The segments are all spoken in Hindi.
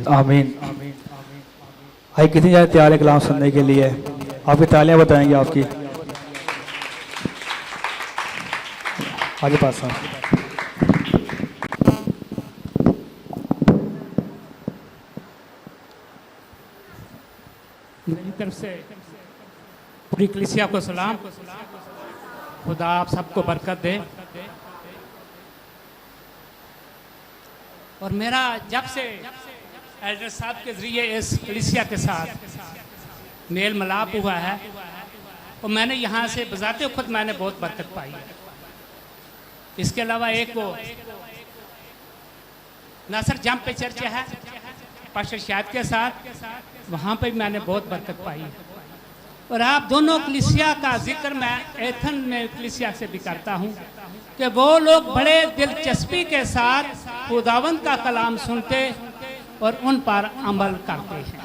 आमीन। भाई कितनी ज़्यादा तैयार है कलाम सुनने के लिए? आपकी तालियां बताएंगे आपकी। आगे पास मेरी तरफ से पूरी कलीसिया को सलाम। खुदा आप सबको बरकत दे। और मेरा जब से एल्डर साहब के जरिए इस कलीसिया के साथ मेल मिलाप हुआ है और मैंने यहाँ से बजाते खुद मैंने बहुत बरकत पाई है। इसके अलावा एक वो नासर जंप पे चर्चा है पास्टर शायद के साथ, वहाँ पे भी मैंने बहुत बरकत पाई है। और आप दोनों कलीसिया का जिक्र मैं एथन में कलीसिया से भी करता हूँ कि वो लोग बड़े दिलचस्पी के साथ खुदावंद का कलाम सुनते और उन पर अमल करते हैं।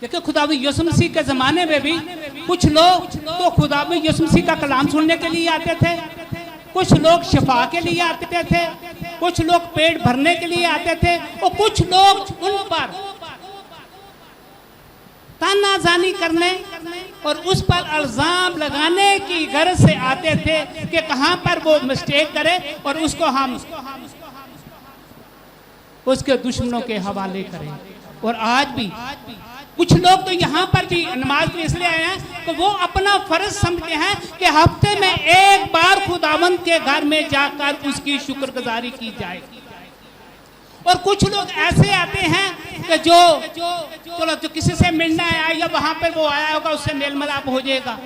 देखिए खुदावंद यीशु मसीह के ज़माने में भी कुछ लोग तो खुदावंद यीशु मसीह का कलाम सुनने के लिए आते थे, कुछ लोग शिफा के लिए आते थे, कुछ लोग पेट भरने के लिए आते थे और कुछ लोग उन पर तानाजानी करने और उस पर इल्जाम लगाने की गर्ज से आते थे कि कहाँ पर वो मिस्टेक करे और उसको हम उसके दुश्मनों के हवाले करें। और आज भी कुछ लोग तो यहाँ पर भी नमाज में इसलिए आए हैं कि वो अपना फर्ज समझते हैं कि हफ्ते में एक बार खुदावंद के घर में जाकर उसकी शुक्रगुजारी की जाए। और कुछ लोग ऐसे आते हैं कि जो किसी से मिलना आया या वहाँ पर वो आया होगा उससे मेल मिलाप हो जाएगा।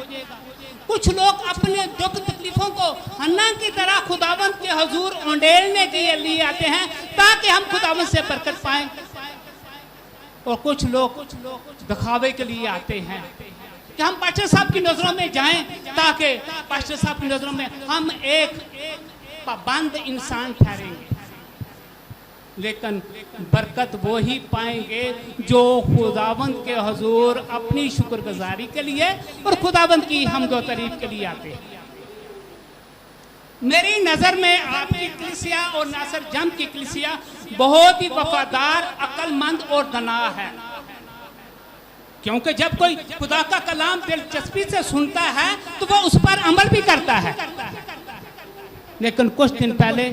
कुछ लोग अपने दुख तकलीफों को हन्ना की तरह खुदावंद के हुजूर उंडेलने के लिए आते हैं ताकि हम खुदावंद से बरकत पाएं। और कुछ लोग दिखावे के लिए आते हैं कि हम पास्टर साहब की नजरों में जाएं ताकि पास्टर साहब की नजरों में हम एक पाबंद इंसान ठहरेंगे। लेकिन बरकत वो ही पाएंगे जो खुदावंद के हुजूर अपनी शुक्रगुजारी के लिए और खुदावंद की हम्द व तारीफ के लिए आते हैं। मेरी नज़र में आपकी कलीसिया और नासर जम की कलीसिया बहुत ही वफादार, अक्लमंद और दना है। क्योंकि जब कोई खुदा का कलाम दिलचस्पी से सुनता है तो वह उस पर अमल भी करता है। लेकिन कुछ दिन पहले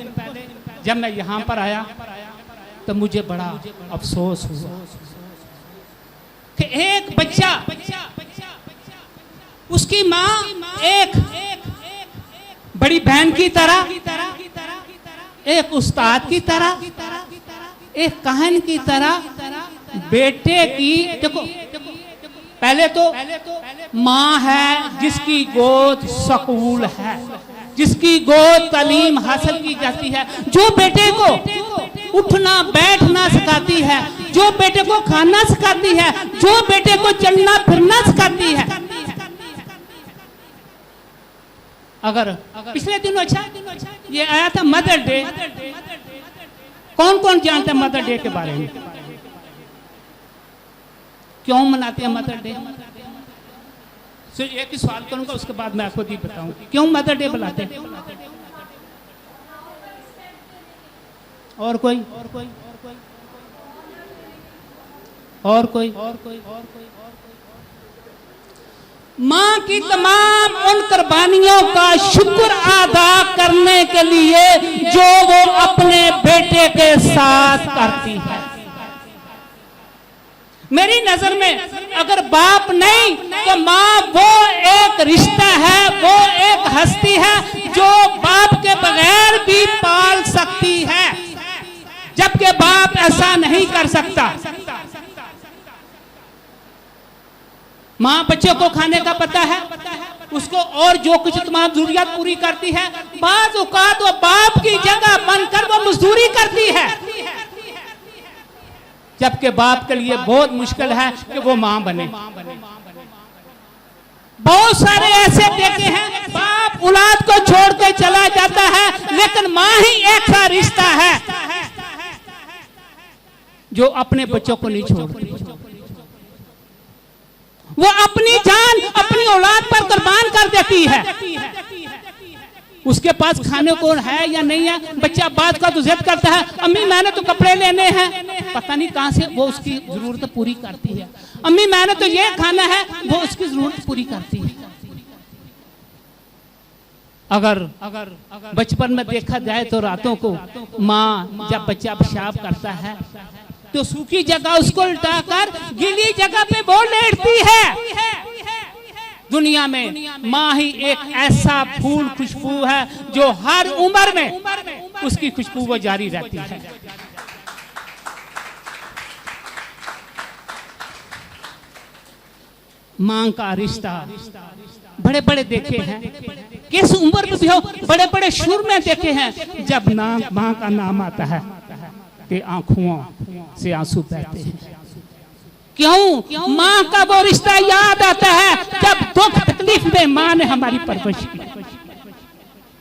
जब मैं यहाँ पर आया तो मुझे बड़ा अफसोस हुआ कि एक बच्चा, उसकी माँ एक बड़ी बहन की तरह, एक उस्ताद की तरह, एक कहन की तरह बेटे की, देखो पहले तो माँ है जिसकी गोद सकूल है, जिसकी गोद तालीम हासिल की जाती है, जो बेटे को उठना बैठना सिखाती है, जो बेटे को खाना सिखाती है, जो बेटे को चलना फिरना सिखाती है। अगर पिछले दिनों ये आया था मदर डे, कौन कौन जानता है मदर डे के बारे में? क्यों मनाते हैं मदर डे? सिर्फ एक ही सवाल करूंगा, उसके बाद मैं खुद ही बताऊं क्यों मदर डे बुलाते हैं। और कोई माँ की तमाम उन कुर्बानियों का शुक्र अदा करने के लिए जो वो अपने बेटे के साथ करती है। मेरी नजर में अगर बाप नहीं तो माँ वो एक रिश्ता है, वो एक हस्ती है जो बाप के बगैर भी पाल सकती है, जबकि बाप ऐसा नहीं कर सकता। माँ बच्चे को खाने का पता है, उसको और जो कुछ तमाम जरूरियात पूरी करती है। बाज औकात वो बाप की जगह बनकर वो मजदूरी करती है, जबकि बाप के लिए बहुत मुश्किल है कि वो माँ बने। बहुत सारे ऐसे देखे हैं बाप औलाद को छोड़ के चला जाता है, लेकिन माँ ही एक सा रिश्ता है जो अपने बच्चों को नहीं छोड़ती। वो अपनी जान अपनी औलाद पर कुर्बान कर देती है। उसके पास खाने को है या नहीं है, बच्चा बात का तो जिद करता है, अम्मी मैंने तो कपड़े लेने हैं, पता नहीं कहां से वो उसकी जरूरत पूरी करती है। अम्मी मैंने तो ये खाना है, वो उसकी जरूरत पूरी करती है। अगर बचपन में देखा जाए तो रातों को माँ जब बच्चा पेशाब करता है तो सूखी जगह उसको उल्टाकर गीली जगह पे वो लेटती है। दुनिया में माँ ही एक ऐसा फूल खुशबू है जो हर उम्र में उसकी खुशबू वो जारी रहती है। माँ का रिश्ता बड़े बड़े देखे हैं, किस उम्र में भी हो, बड़े बड़े शुरू में देखे हैं। जब नाम माँ का नाम आता है कि आंखों से आंसू बहते हैं। क्यों? माँ का वो रिश्ता याद आता है जब दुख तकलीफ में माँ ने हमारी परवरिश की।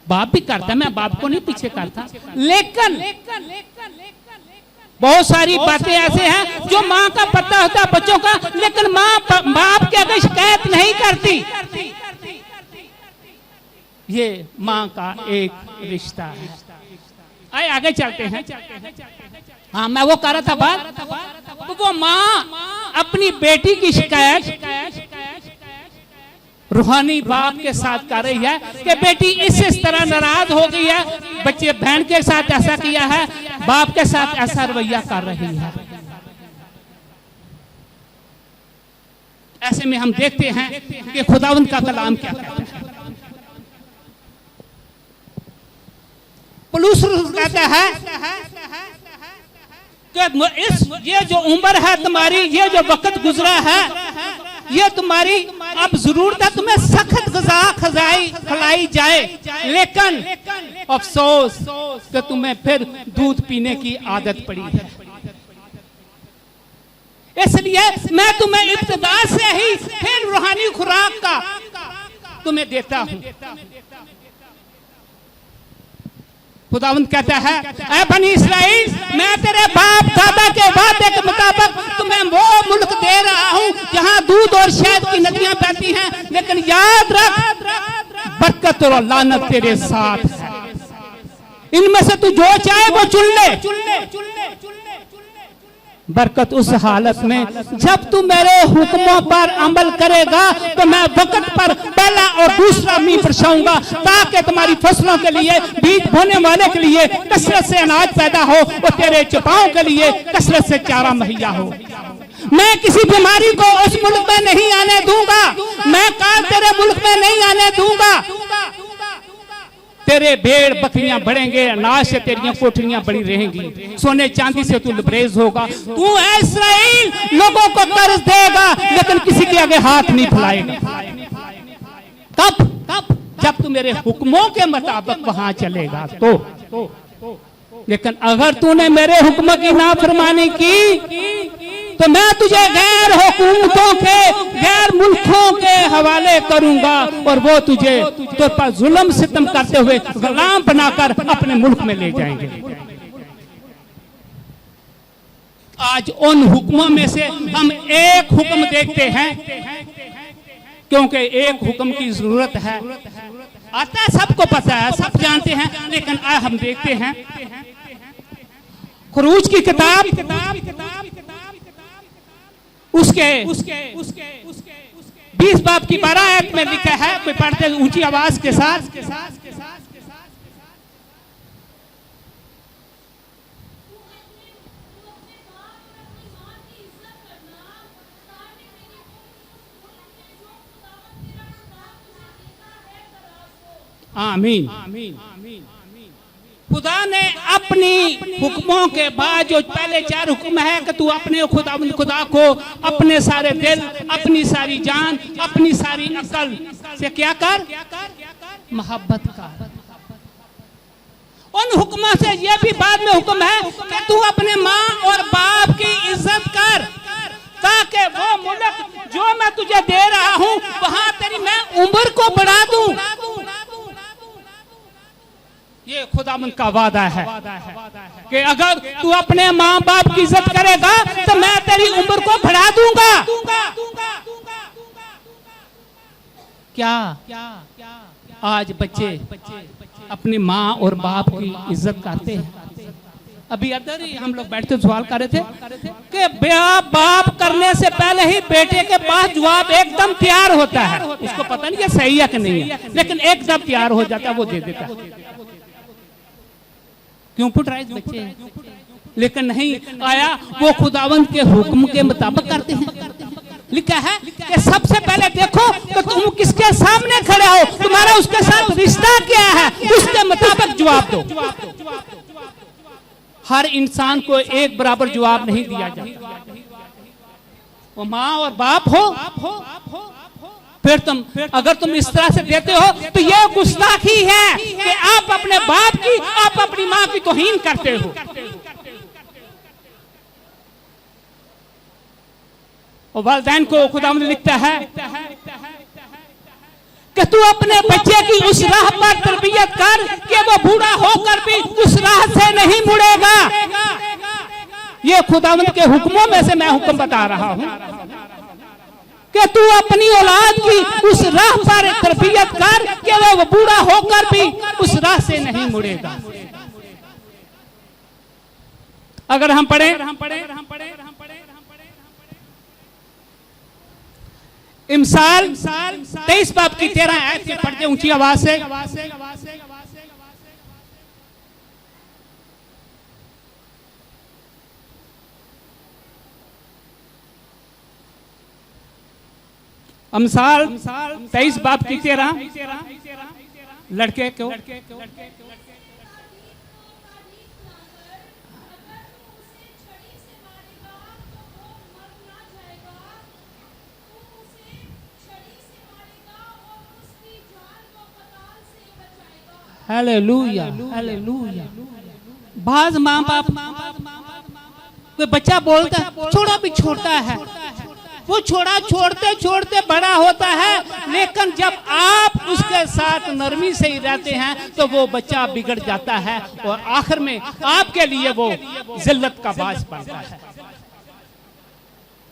बाप भी करता, मैं बाप को नहीं पीछे करता, लेकिन बहुत सारी बातें ऐसे हैं जो माँ का पता होता है बच्चों का, लेकिन माँ बाप की अगर शिकायत नहीं करती। ये माँ का एक रिश्ता है। आए आगे चलते हैं। हाँ, मैं वो कर रहा था बात, वो माँ अपनी बेटी की शिकायत रूहानी बाप के साथ कर रही है कि बेटी इस तरह नाराज हो गई है, बच्चे बहन के साथ ऐसा किया है, बाप के साथ ऐसा रवैया कर रही है। ऐसे में हम देखते हैं कि खुदावंद का कलाम क्या कहता है। पौलुस कहता है कि ये जो उम्र है तुम्हारी, ये जो वक्त गुजरा है, ये तुम्हारी अब जरूरत है तुम्हें सख्त गज़ा खिलाई जाए, लेकिन अफसोस कि तुम्हें फिर दूध पीने की आदत पड़ी है। इसलिए मैं तुम्हें इब्तिदा से ही फिर रूहानी खुराक का तुम्हें देता हूं। खुदावंद कहता है, ऐ बनी इस्राएल, मैं तेरे बाप दादा के वादे के मुताबिक तुम्हें वो मुल्क दे रहा हूं जहां दूध और शहद की नदियां बहती हैं, लेकिन याद रख बरकत और लानत तेरे साथ है। इनमें से तू जो चाहे वो चुन ले। बरकत उस हालत में जब तू मेरे हुक्मों पर अमल करेगा तो मैं वक्त पर पहला और दूसरा मींह बरसाऊंगा, ताकि तुम्हारी फसलों के लिए, बीज बोने वाले के लिए कसरत से अनाज पैदा हो और तेरे चपाओं के लिए कसरत से चारा मुहैया हो। मैं किसी बीमारी को उस मुल्क में नहीं आने दूंगा, मैं काल तेरे मुल्क में नहीं आने दूंगा। तेरे भेड़ बकरियां बढ़ेंगे, अनाज से तेरियां कोठरियां बड़ी रहेंगी, सोने चांदी से तू लबरेज होगा। तू है इस्राएल, लोगों को कर्ज देगा लेकिन किसी के आगे हाथ नहीं फैलाएगा। कब? जब तू मेरे हुक्मों के मुताबिक वहां चलेगा तो। लेकिन अगर तूने मेरे हुक्म की नाफरमानी की तो मैं तुझे गैर हुकूमतों के, गैर मुल्कों के हवाले करूंगा और वो तुझे तुझ पर जुल्म सितम करते हुए गुलाम बनाकर अपने मुल्क में ले जाएंगे। आज उन हुक्मों में से हम एक हुक्म देखते हैं, क्योंकि एक हुक्म की जरूरत है। आता है, सबको पता है, सब जानते हैं, लेकिन आज हम देखते हैं खुरूज की किताब उसके 20 बाब की 12 आयत में लिखा है, कोई पढ़ते ऊंची आवाज के साथ, आमीन। खुदा ने अपनी हुक्मों के बाद जो पहले 4 हुक्म है कि तू अपने खुदा को अपने सारे दिल, अपनी सारी जान, अपनी सारी अकल से क्या कर, मोहब्बत कर। उन हुक्मों से यह भी बाद में हुक्म है कि तू अपने माँ और बाप की इज्जत कर, ताकि वो मुल्क जो मैं तुझे दे रहा हूँ वहां तेरी मैं उम्र को बढ़ा दूं। ये खुदावंद का वादा है कि अगर तू अपने माँ बाप की इज्जत करेगा तो मैं तेरी उम्र को बढ़ा दूंगा। क्या आज बच्चे अपनी माँ और बाप की इज्जत करते हैं। अभी अदर ही हम लोग बैठते सवाल कर रहे थे कि बाप करने से पहले ही बेटे के पास जवाब एकदम तैयार होता है, उसको पता नहीं है सही है कि नहीं है, लेकिन एकदम तैयार हो जाता है, वो दे देता है। क्यों पुटराइज बच्चे हैं, लेकिन नहीं आया वो खुदावंद के हुक्म के मुताबिक करते हैं। लिखा है कि सबसे पहले देखो तो तुम किसके सामने खड़े हो, तुम्हारा उसके साथ रिश्ता क्या है, उसके मुताबिक जवाब दो। हर इंसान को एक बराबर जवाब नहीं दिया जाता। वो माँ और बाप हो, फिर तुम अगर तुम इस तरह से देते हो तो ये गुस्ताखी है कि आप अपने बाप की, आप अपनी माँ की तौहीन करते हो। और वालिदैन को खुदावंद लिखता है कि तू अपने बच्चे की उस राह पर तरबियत कर कि वो बूढ़ा होकर भी उस राह से नहीं मुड़ेगा। ये खुदावंद के हुक्मों में से मैं हुक्म बता रहा हूं कि तू अपनी औलाद की उस राह पर तरबियत कर कि वो बूढ़ा होकर भी उस राह से नहीं मुड़ेगा। अगर हम पढ़े इमसाल 23 बाब की 13 आयत के पढ़ते ऊंची आवाज से। अमसाल 23 बाब की 13 लड़के को हालेलुया हालेलुया। बाज माँ बाप कोई बच्चा बोलता है छोड़ा भी छोटा है, वो छोड़ा छोड़ते छोड़ते बड़ा होता है, लेकिन जब आप उसके साथ नरमी से ही रहते हैं तो वो बच्चा बिगड़ जाता है और आखिर में आपके लिए वो जिल्लत का बाज बनता है।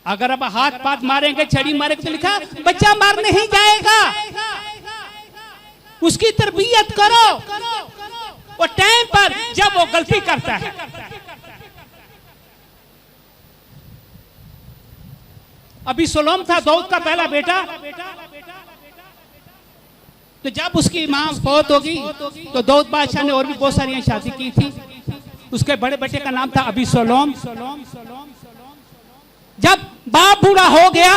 अगर अब हाथ पाथ मारेंगे, छड़ी मारेंगे तो लिखा बच्चा मार नहीं जाएगा, उसकी तरबियत करो और टाइम पर जब वो गलती करता है। अभी सोलोम था दाऊद का पहला बेटा, तो जब उसकी मां फौत होगी तो दाऊद बादशाह ने और भी बहुत सारी शादी की थी। उसके बड़े बेटे का नाम था अभी सोलोम। जब बाप बूढ़ा हो गया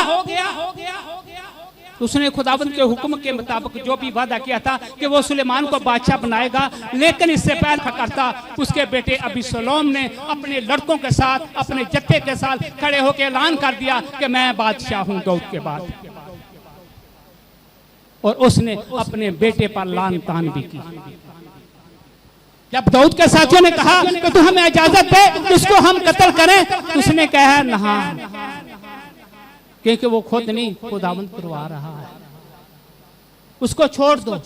तो उसने खुदावंद के हुक्म के मुताबिक जो भी वादा किया था कि वो सुलेमान को बादशाह बनाएगा, लेकिन इससे पहले करता उसके बेटे अभी सोलोम ने अपने लड़कों के साथ, अपने जत्थे के साथ खड़े होकर ऐलान कर दिया कि मैं बादशाह हूं दाऊद के बाद। और उसने अपने बेटे पर लान तान भी की। जब दाऊद के साथियों ने कहा कि तू हमें इजाजत दे उसको हम कत्ल करें, तो उसने कहा नहीं, क्योंकि वो खुद नहीं खुदावंद करवा रहा है, उसको छोड़ दो।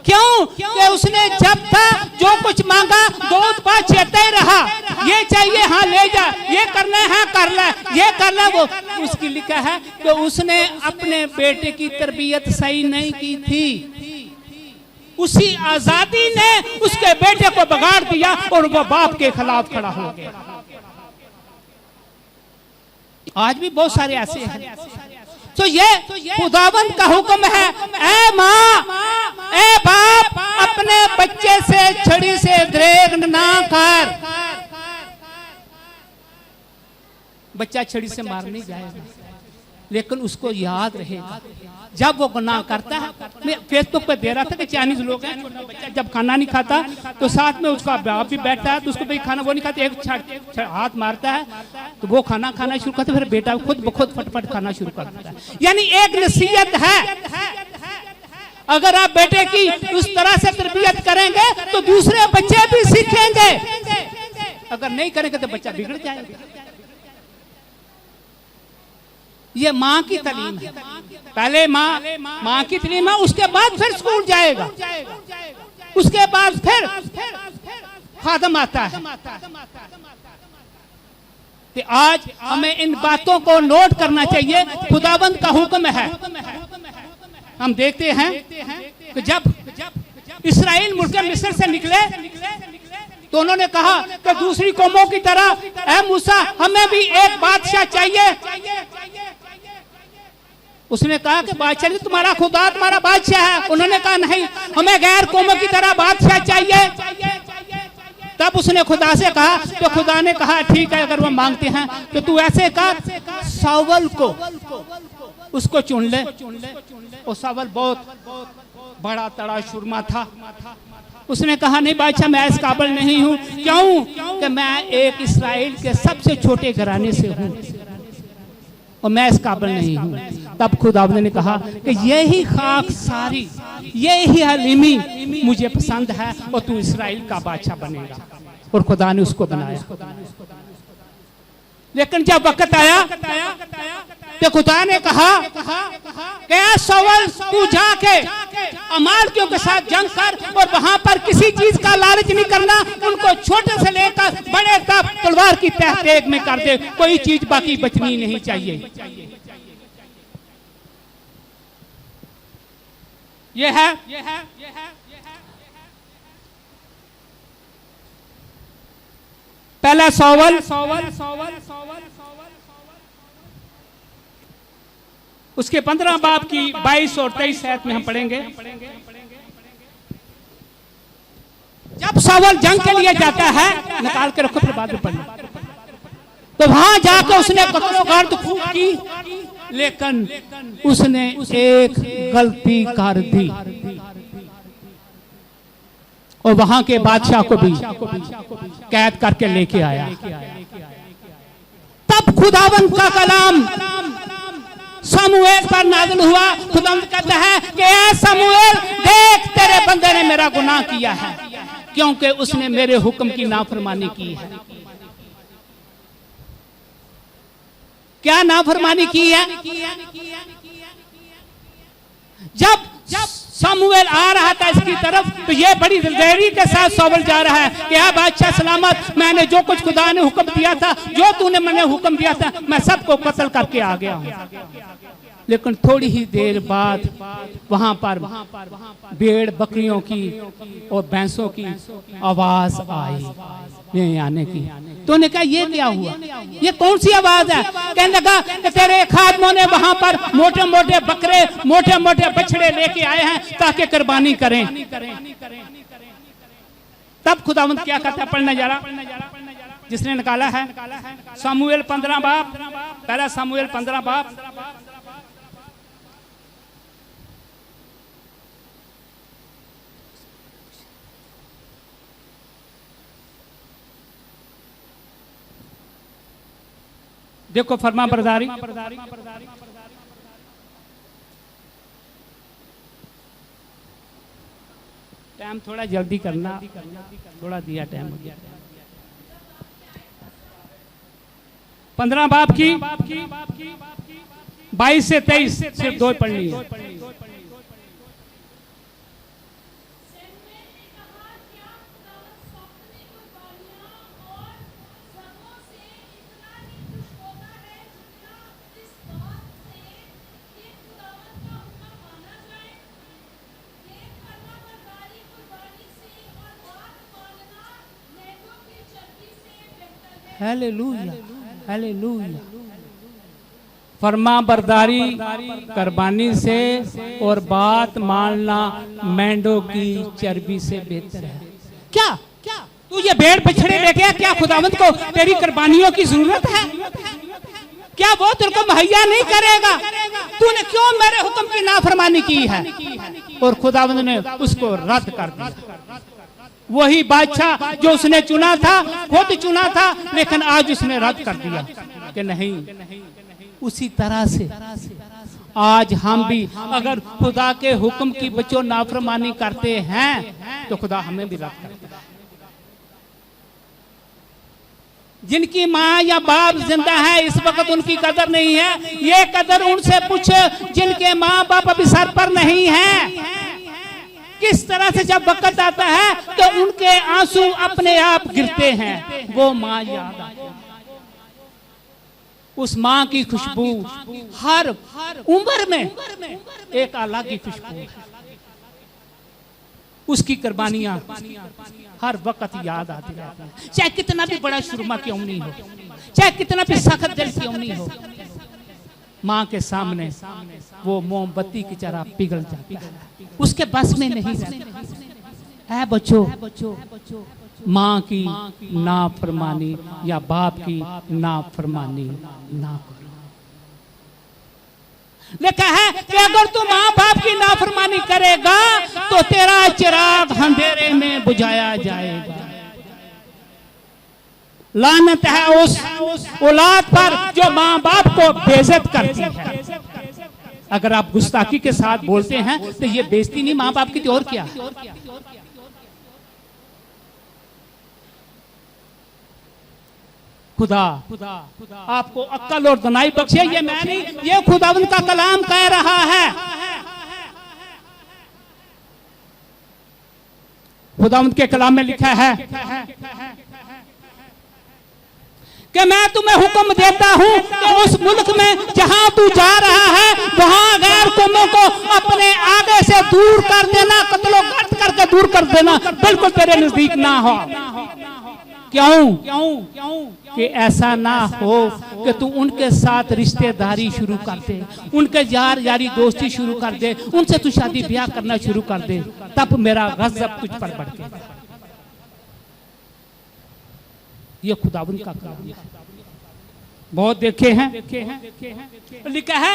क्यों? कि उसने जब था जो कुछ मांगा दाऊद पास चेते रहा, ये चाहिए हाँ ले जा, ये करना है कर ले, ये कर ले। वो उसकी लिखा है कि उसने अपने बेटे की तरबियत सही नहीं की थी, उसी आजादी ने उसके बेटे को बिगाड़ दिया और वो बाप के खिलाफ खड़ा हो गया। आज भी बहुत सारे ऐसे हैं। तो ये खुदावंद का हुक्म है, ए माँ ए बाप अपने बच्चे से छड़ी से द्रेग ना कर। बच्चा छड़ी से मार नहीं जाएगा, लेकिन उसको याद रहेगा जब वो गुनाह करता है। मैं फेसबुक पे दे रहा था कि चाइनीज लोग हैं, बच्चा जब खाना नहीं खाता तो साथ में उसका बाप भी बैठता है, तो उसको भाई खाना वो नहीं खाता, एक हाथ मारता है तो वो खाना खाना शुरू करता है, फिर बेटा खुद ब खुद फटफट खाना शुरू कर देता है। यानी एक नसीहत है, अगर आप बेटे की उस तरह से तरबियत करेंगे तो दूसरे बच्चे भी सीखेंगे, अगर नहीं करेंगे तो बच्चा बिगड़ जाएगा। ये माँ की तालीम है, पहले माँ की तालीम है, उसके बाद फिर स्कूल जाएगा, उसके बाद फिर खादम आता है। तो आज हमें इन बातों को नोट करना चाहिए, खुदावंद का हुक्म है। हम देखते हैं कि जब इसराइल मुल्क मिस्र से निकले तो उन्होंने कहा कि दूसरी कौमों की तरह ऐ मूसा हमें भी एक बादशाह चाहिए। उसने कहा कि बादशाह तुम्हारा खुदा तुम्हारा बादशाह है। उन्होंने कहा नहीं, हमें गैर कौमों की तरह बादशाह चाहिए। तब उसने खुदा से कहा, तो खुदा ने कहा ठीक है, अगर वो मांगते हैं तो तू ऐसे कर, सावल को उसको चुन ले। वो सावल बहुत बड़ा तड़ा शुरमा था। उसने कहा नहीं बादशाह, मैं इस काबिल नहीं हूं। क्यों? कि मैं एक इस्राएल के सबसे छोटे घराने से हूं और मैं इस काबिल नहीं हूं। तब खुदावंद ने कहा कि यही खाक सारी, यही हलीमी मुझे पसंद है और तू इस्राएल का बादशाह बनेगा। और खुदा ने उसको बनाया। लेकिन जब वक्त आया तो खुदा ने कहा कि सावल तू जाके अमालेकियों के साथ जंग कर और वहां पर किसी चीज का लालच नहीं करना। उनको छोटे से लेकर बड़े तक तलवार की तह तेग में कर दे, कोई चीज बाकी बचनी नहीं चाहिए। ये है पहला सावल। उसके 15 बाब की 22 और 23 आयत में हम पढ़ेंगे। जब सावल जंग के लिए जाता है, निकाल के रखो फिर बाद में पढ़ना, तो वहां जाकर उसने कत्लो गार्द खूब की, लेकिन उसने एक गलती कर दी और वहां के बादशाह को भी कैद करके लेके आया। तब खुदावंद का कलाम शमूएल पर नाज़िल हुआ। खुदावंद कहता है कि ऐ शमूएल देख, तेरे बंदे ने मेरा गुनाह किया है क्योंकि उसने मेरे हुक्म की नाफरमानी की है। क्या नाफरमानी की है? जब शमूएल आ रहा था इसकी तरफ तो ये बड़ी दिलदारी के साथ सावल जा रहा है कि या बादशाह सलामत, मैंने जो कुछ खुदा ने हुक्म दिया था, जो तूने मैंने हुक्म दिया था, मैं सबको कत्ल करके आ गया हूं। लेकिन थोड़ी ही देर बाद वहां पर भेड़ बकरियों की और भैंसों की आवाज आई ये आने की। तो उन्होंने कहा ये क्या हुआ, ये कौन सी आवाज है? कहने लगा कि तेरे खादमों ने वहां पर मोटे मोटे बकरे मोटे मोटे बछड़े लेके आए हैं ताकि कुर्बानी करें। तब खुदावंद क्या कहता है, पढ़ने जा रहा जिसने निकाला है शमूएल 15 बाब, पहला शमूएल 15 बाब। देखो फरमा बरदारी, टाइम थोड़ा जल्दी करना, थोड़ा दिया टाइम हो गया। 15 बाब की 22 से 23 सिर्फ 2 पढ़नी है। Hallelujah, hallelujah. फरमा बरदारी कुर्बानी से और बात मानना मेंढों की चर्बी से बेहतर है। क्या तू ये भेड़ बछड़े लेके आया, क्या खुदावंद को तेरी कुर्बानियों की जरूरत है? क्या वो तेरे को मुहैया नहीं करेगा? तूने क्यों मेरे हुक्म की नाफरमानी की है? और खुदावंद ने उसको रद्द कर दिया। वही बादशाह जो उसने चुना था, खुद चुना था, लेकिन आज उसने रद्द कर दिया कि नहीं। उसी तरह से आज हम भी अगर खुदा के हुक्म की बच्चों नाफरमानी करते हैं तो खुदा हमें भी रद्द करता है। जिनकी माँ या बाप जिंदा है इस वक्त उनकी कदर नहीं है, ये कदर उनसे पूछ जिनके माँ बाप अभी सर पर नहीं है। किस तरह से जब वक्त आता है तो उनके आंसू अपने आप गिरते हैं, वो माँ याद आती है। उस माँ की खुशबू हर उम्र में एक अलग ही खुशबू है। उसकी कुर्बानियां हर वक्त याद आती रहती हैं। चाहे कितना भी बड़ा शुरमा क्यों नहीं हो, चाहे कितना भी सख्त दिल क्यों नहीं हो, माँ के सामने वो मोमबत्ती की तरह पिघल जाता है, उसके बस में नहीं रहता है। बच्चों, माँ की नाफरमानी या बाप की नाफरमानी ना करो। लिखा है कि अगर तू माँ बाप की नाफरमानी करेगा तो तेरा चिराग अंधेरे में बुझाया जाएगा। लानत है उस औलाद पर जो माँ बाप को बेइज्जत करती है। अगर आप गुस्ताखी के साथ बोलते हैं तो ये बेइज्जती नहीं माँ बाप की, तो और क्या। खुदा आपको अक्ल और दनाई बख्शे। ये मैं नहीं, ये खुदावंद का कलाम कह रहा है। खुदावंद के कलाम में लिखा है कि मैं तुम्हें हुक्म देता हूं कि उस मुल्क में जहां तू जा रहा है वहां गैर कौमों को अपने आगे से दूर कर देना, कत्लो-गर्द करके दूर कर देना, बिल्कुल तेरे नजदीक ना हो। क्यों कि ऐसा ना हो कि तू उनके साथ रिश्तेदारी शुरू कर दे, उनके यारी दोस्ती शुरू कर दे, उनसे तू शादी ब्याह करना शुरू कर दे, तब मेरा गज़ब तुझ पर भड़केगा। ये खुदावंद का कलाम है। बहुत देखे हैं। लिखा है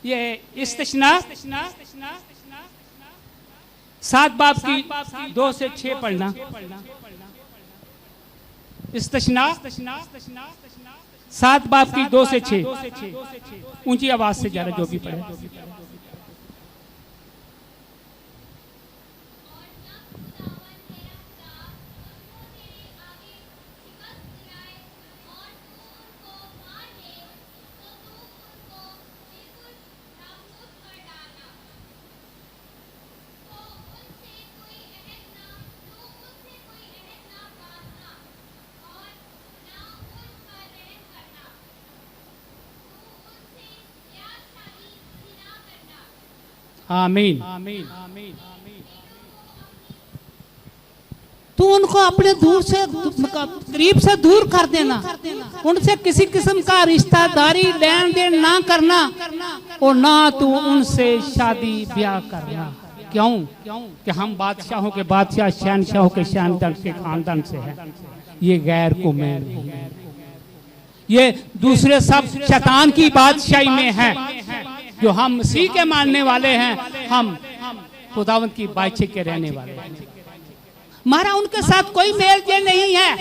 ये इस्तिश्ना 7 बाब की 2 से 6 पढ़ना। इस्तिश्ना 7 बाब की 2 से 6 ऊंची आवाज से जरा जो भी पढ़े। आमीन। तो उनको अपने दूर से करीब से दूर कर देना, उनसे किसी किस्म का रिश्तेदारी लेन देन ना करना और ना तो उनसे शादी ब्याह करना। क्यों कि हम बादशाहों के बादशाह, शहनशाहों के शहनशाह के खानदान से हैं। ये गैर कौमें नहीं है, ये दूसरे सब शैतान की बादशाही में है। जो हम मसीह के मानने वाले हैं, हम खुदावंद की बादशाही के रहने वाले हैं। हमारा उनके साथ कोई मेल जेल नहीं है।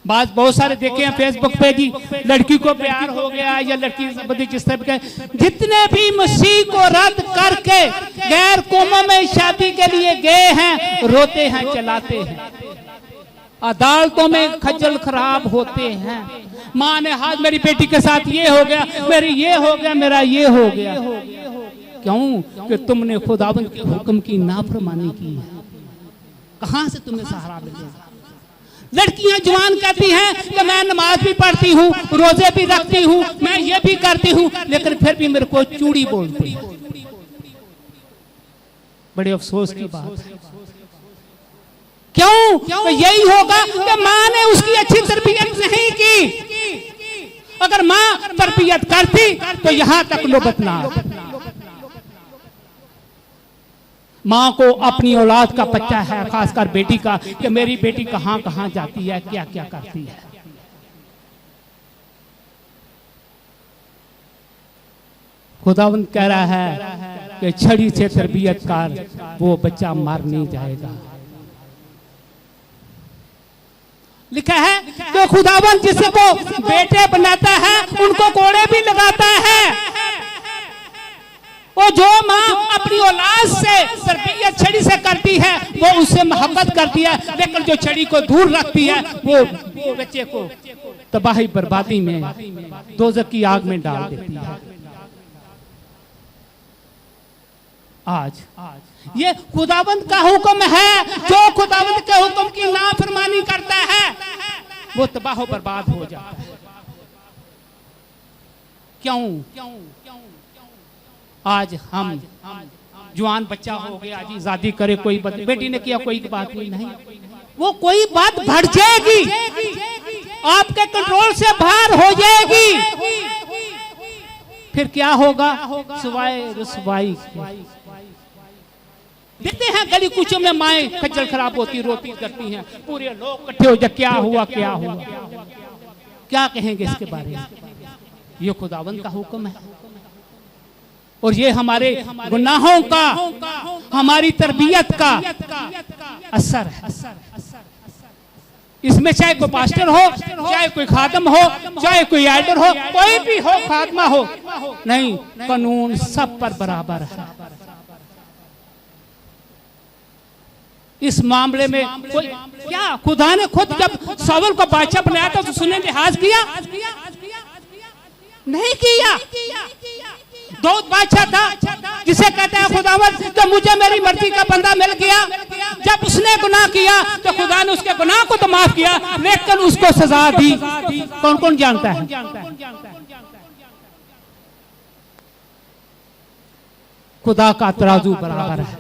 बात बहुत सारे देखे हैं फेसबुक पे जी, लड़की को प्यार हो गया या लड़की जिस तरह के, जितने भी मसीह को रद्द करके गैर कौमों में शादी के लिए गए हैं, रोते हैं, चलाते हैं, अदालतों में खज्जल खराब होते हैं। माँ ने हाथ मेरी बेटी के साथ ये हो गया, मेरी ये हो गया, मेरा ये हो गया। क्यों कि तुमने खुदावंद के हुक्म की नाफरमानी की है। कहां से तुम्हें सहारा मिलेगा। लड़कियां जवान कहती हैं कि मैं नमाज भी पढ़ती हूँ, रोजे भी रखती हूँ, मैं ये भी करती हूँ, लेकिन फिर भी मेरे को चूड़ी बोलती है। बड़े अफसोस की बात है। क्यों तो यही होगा कि माँ ने उसकी अच्छी तरबियत नहीं की। अगर माँ तरबियत करती तो यहां तक नौबत ना आती। माँ को अपनी औलाद का बच्चा है, खासकर बेटी का, कि मेरी बेटी कहां कहां जाती है, क्या क्या करती है। खुदावंद कह रहा है कि छड़ी से तरबियत कर, वो बच्चा मर नहीं जाएगा। लिखा है कि खुदावंद जिसको बेटे बनाता है उनको कोड़े भी लगाता है। वो जो माँ अपनी औलाद से तरबियत छड़ी से करती है वो उससे मोहब्बत करती है, लेकिन जो छड़ी को दूर रखती है वो बच्चे को तबाही बर्बादी में, दोज़ख की आग में डाल देती है। आज ये खुदावंद का हुक्म है। जो खुदावंद के हुक्म की नाफरमानी करता है वो तबाह बर्बाद हो जाता है। क्यों? आज हम जवान बच्चा हो गया जी, शादी करे, कोई बेटी ने किया, कोई बात नहीं, वो कोई बात बढ़ जाएगी, आपके कंट्रोल से बाहर हो जाएगी, फिर क्या होगा? सिवाय रुसवाई। देखते हैं गली कूचों में माएं खज्जल खराब होती, रोती करती हैं, पूरे लोग इकट्ठे हो जाए, क्या हुआ, क्या हुआ, क्या कहेंगे इसके बारे में? ये खुदावंद का हुक्म है और ये हमारे गुनाहों का, हमारी तरबियत का असर है। इसमें चाहे कोई पास्टर हो, चाहे कोई खादम हो, चाहे कोई एल्डर हो, कोई भी हो, खादमा हो, नहीं, कानून सब पर बराबर है। इस मामले में कोई क्या, खुदा ने खुद जब शाऊल को बादशाह बनाया था तो उसने लिहाज किया? नहीं किया। दाऊद बादशाह था जिसे कहते हैं खुदावंद तो मुझे मेरी मर्जी का बंदा मिल गया। जब उसने गुनाह किया तो खुदा ने उसके गुनाह को तो माफ किया, लेकिन उसको सजा दी। कौन कौन जानता है? खुदा का तराजू बराबर है।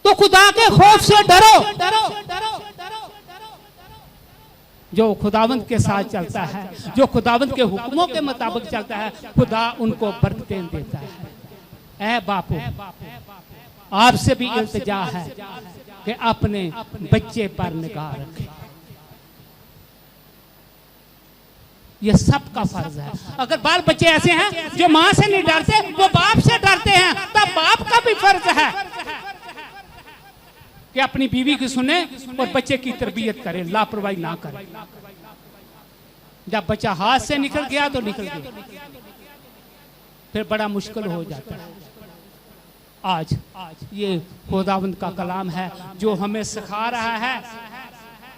तो खुदा के खौफ से डरो। जो खुदावंद के साथ चलता है, जो खुदावंद के हुक्मों के मुताबिक चलता है, खुदा उनको बरकतें देता है। ऐ बापू, आपसे भी इल्तिजा है कि अपने बच्चे पर निगाह रखें। ये सबका फर्ज है। अगर बाल बच्चे ऐसे हैं जो माँ से नहीं डरते, वो बाप से डरते हैं, तब बाप का भी फर्ज है कि अपनी बीवी की सुने और बच्चे की तरबियत करे, लापरवाही ना करे। जब बच्चा हाथ से निकल गया तो निकल गया, फिर बड़ा मुश्किल हो जाता है। आज ये खुदावंद का कलाम है जो हमें सिखा रहा है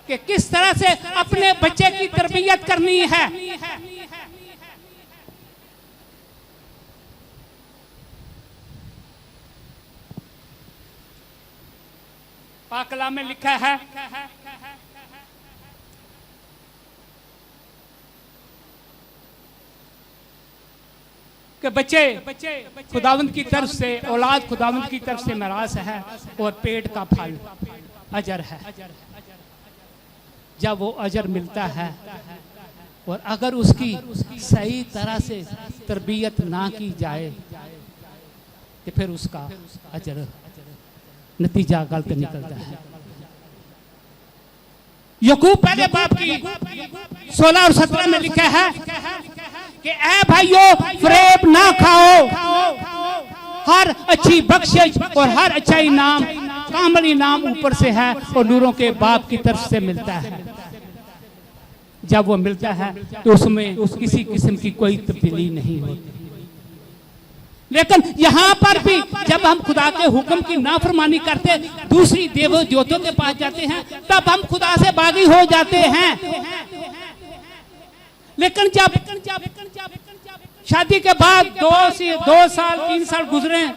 कि किस तरह से अपने बच्चे की तरबियत करनी है। पाक कलाम में लिखा है कि बच्चे खुदावंद की तरफ से, औलाद खुदावंद की तरफ से मिरास है और पेट का फल अजर है। जब वो अजर मिलता है और अगर उसकी सही तरह से तरबियत ना की जाए तो फिर उसका अजर, नतीजा गलत निकलता है। यकूब पहले बाप की 16 और 17 में लिखा है कि ऐ भाइयों, फरेब ना खाओ, हर अच्छी बख्शिश और हर अच्छा इनाम, कामिल इनाम ऊपर से है और नूरों के बाप की तरफ से मिलता है। जब वो मिलता है तो उसमें किसी किस्म की कोई तब्दीली नहीं होती। लेकिन यहाँ पर भी जब हम खुदा के हुक्म की नाफरमानी करते, दूसरी देवों ज्योतों के पास जाते हैं, तब हम खुदा से बागी हो जाते हैं। लेकिन जब शादी के बाद 2 साल 3 साल गुजरे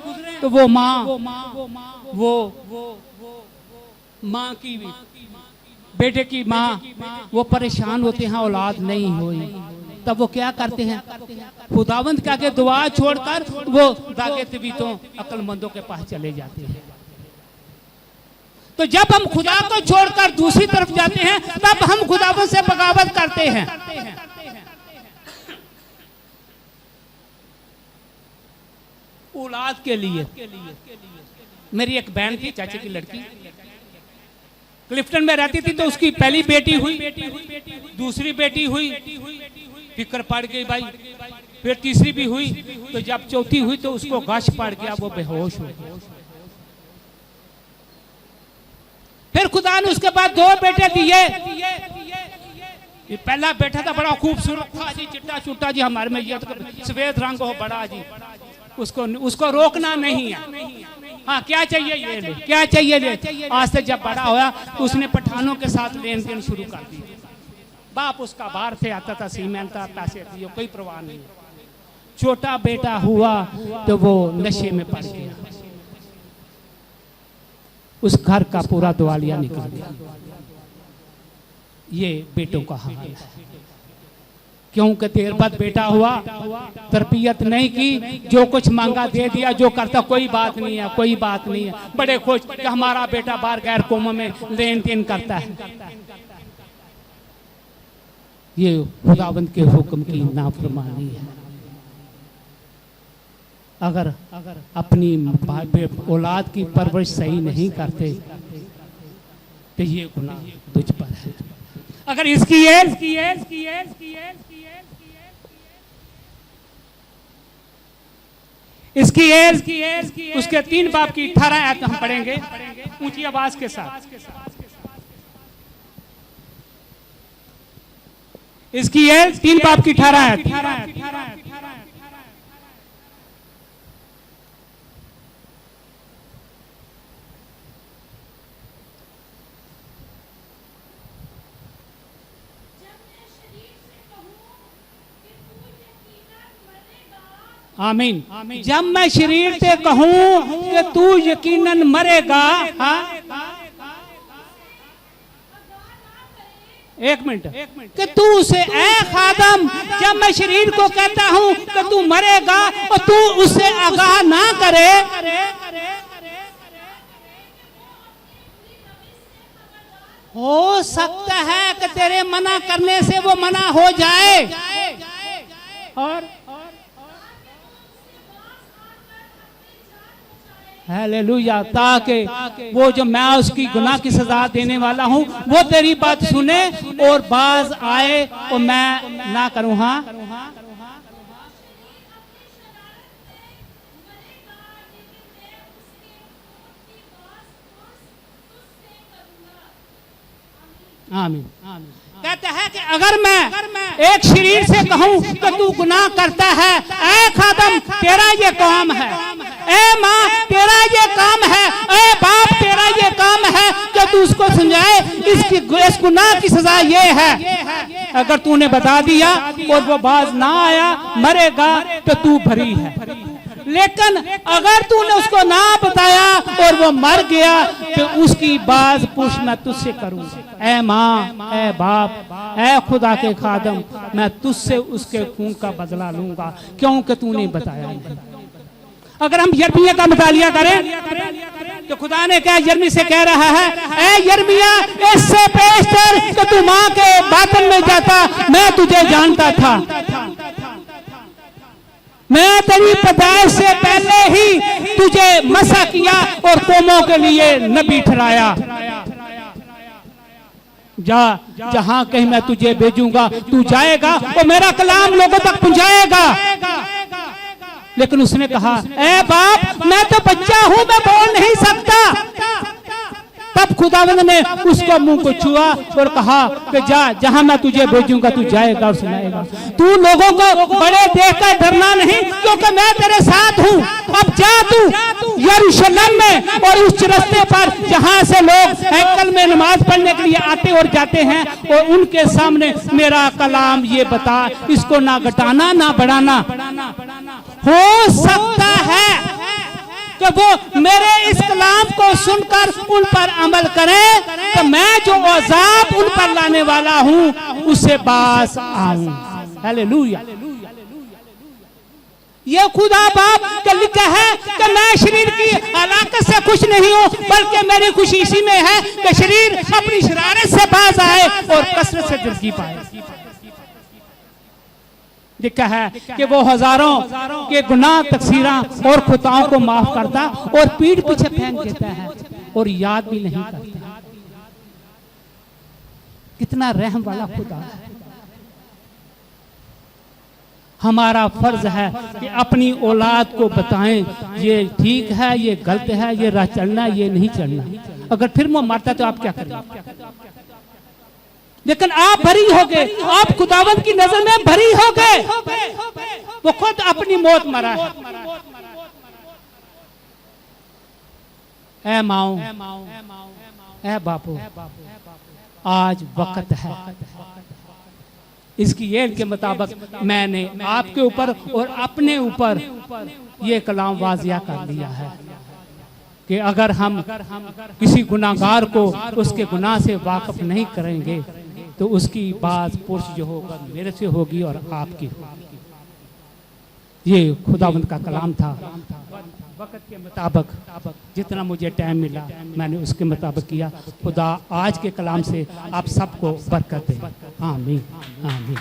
तो वो माँ की, बेटे की माँ, वो परेशान होते हैं, औलाद नहीं हुई। तब वो क्या करते हैं? खुदावंद के आगे दुआ छोड़कर वो दागे तबीतों, अक्लमंदों के पास चले जाते हैं। तो जब हम खुदा को छोड़कर दूसरी तरफ जाते हैं, तब हम खुदावंद से बगावत करते हैं। औलाद के लिए मेरी एक बहन थी, चाचे की लड़की, क्लिफ्टन में रहती थी। तो उसकी पहली बेटी हुई, दूसरी बेटी हुई, फिक्र पड़ गई भाई, फिर तीसरी भी हुई। तो जब चौथी हुई तो उसको गश पड़ गया, वो बेहोश हो गया। फिर खुदा ने उसके बाद 2 बेटे दिए। ये पहला बेटा था, बड़ा खूबसूरत था जी, चिट्टा चुट्टा जी, हमारे में ये सफेद रंग हो, बड़ा जी, उसको रोकना नहीं है। हाँ, क्या चाहिए ये ले, क्या चाहिए ले। आज से जब बड़ा हुआ तो उसने पठानों के साथ लेन देन शुरू कर दी। बाप उसका बाहर से आता था, सीमेंट था, पैसे दिए, कोई परवाह नहीं। छोटा बेटा हुआ तो वो नशे में पड़ गया, उस घर का पूरा दिवालिया निकल गया। ये बेटों का हाल है, क्योंकि देर बाद बेटा हुआ, तरबियत नहीं की, जो कुछ मांगा दे दिया, जो करता कोई बात नहीं है, कोई बात नहीं है, बड़े खुश कि हमारा बेटा बाहर गैर कौमों में लेन देन करता है। ये खुदावंद के हुक्म की नाफरमानी है। अगर अपनी औलाद की परवरिश सही नहीं करते तो ये गुनाह तुझ पर है। अगर इसकी एज उसके 3 बाप की 18 आयत हम पढ़ेंगे ऊंची आवाज के साथ। इसकी एज 3 बाप की 18 आयत। आमीन। जब मैं शरीर से कहूं कि तू यकीनन मरेगा, एक मिनट, कि तू उसे ए खादम, जब मैं शरीर को कहता हूं कि तू मरेगा और तू उसे आगाह ना करे, हो सकता है कि तेरे मना करने से वो मना हो जाए और हालेलुया, ताकि वो जो मैं उसकी गुनाह की सजा देने वाला हूं वो तेरी बात सुने और बाज आए और मैं ना करूं। हाँ, आमीन। कहता है कि अगर मैं एक शरीर से कहूं कि तू गुनाह करता है, ऐ खादम तेरा ये काम है, ऐ माँ तेरा ये काम है, ऐ बाप तेरा ये काम है कि तू उसको समझाए इस गुनाह की सजा ये है। अगर तूने बता दिया और वो बाज ना आया मरेगा तो तू भरी है, लेकिन अगर तूने उसको ना बताया और वो मर गया तो उसकी बाज पूछ मैं तुझसे करूंगा। ऐ माँ, ऐ बाप, ऐ खुदा के खादम, मैं तुझसे उसके खून का बदला लूंगा क्योंकि तूने बताया नहीं। अगर हम यर्मिया का मुतालिया करें तो खुदा ने क्या यर्मी से कह रहा है, ऐ यर्मिया इससे पेशतर कि तू माँ के बातन में जाता, मैं तुझे जानता था, मैं तेरी पैदाइश से पहले ही तुझे मसा किया और कौमों के लिए नबी ठहराया। जा, जहां कहीं मैं तुझे भेजूंगा तू जाएगा और मेरा कलाम लोगों तक पहुंचाएगा। लेकिन उसने कहा, ऐ बाप मैं तो बच्चा हूं, मैं बोल नहीं सकता। तब खुदावंद ने उसको मुंह को छुआ और कहा कि जा, जहां मैं तुझे भेजूंगा तू जाएगा और सुनाएगा। तू लोगों को बड़े देखकर डरना नहीं क्योंकि मैं तेरे साथ हूं। अब जा तू यरूशलेम में और उस रास्ते पर जहां से लोग हैकल में नमाज पढ़ने के लिए आते और जाते हैं और उनके सामने मेरा कलाम ये बता, इसको ना घटाना ना बढ़ाना। हो सकता है कि वो मेरे इस कलाम को सुनकर उन पर अमल करें तो मैं जो अज़ाब उन पर लाने वाला हूं उससे बाज आऊं। हालेलुया। ये खुदा बाप का लिखा है कि मैं शरीर की हलाकत से खुश नहीं हूं, बल्कि मेरी खुशी इसी में है कि शरीर अपनी शरारत से बाज आए और कसरत से जिंदगी पाए। लिखा है कि वो हजारों के गुनाह तकसीरा और खुताओं को माफ करता और पीठ पीछे फेंक देता है और याद भी नहीं करता। कितना रहम वाला खुदा है। हमारा फर्ज है कि अपनी औलाद को बताएं ये ठीक है, ये गलत है, ये राह चलना, ये नहीं चलना। अगर फिर वो मरता तो आप क्या करेंगे? लेकिन आप भरी हो गए, आप खुदावंद की नजर में भरी हो गए। वो खुद अपनी मौत मरा है। ऐ माओ, ऐ बापू, आज वक्त है इसकी येल के मुताबिक मैंने आपके ऊपर और अपने ऊपर ये कलाम वाजिया कर लिया है कि अगर हम किसी गुनाहगार को उसके गुनाह से वाकिफ नहीं करेंगे तो उसकी बात पुरुष जो होगा मेरे से होगी और आपकी होगी। ये खुदावंद का कलाम था। वक्त के मुताबिक जितना मुझे टाइम मिला मैंने उसके मुताबिक किया। खुदा आज के कलाम से आप सबको बरकत दे। आमीन आमीन।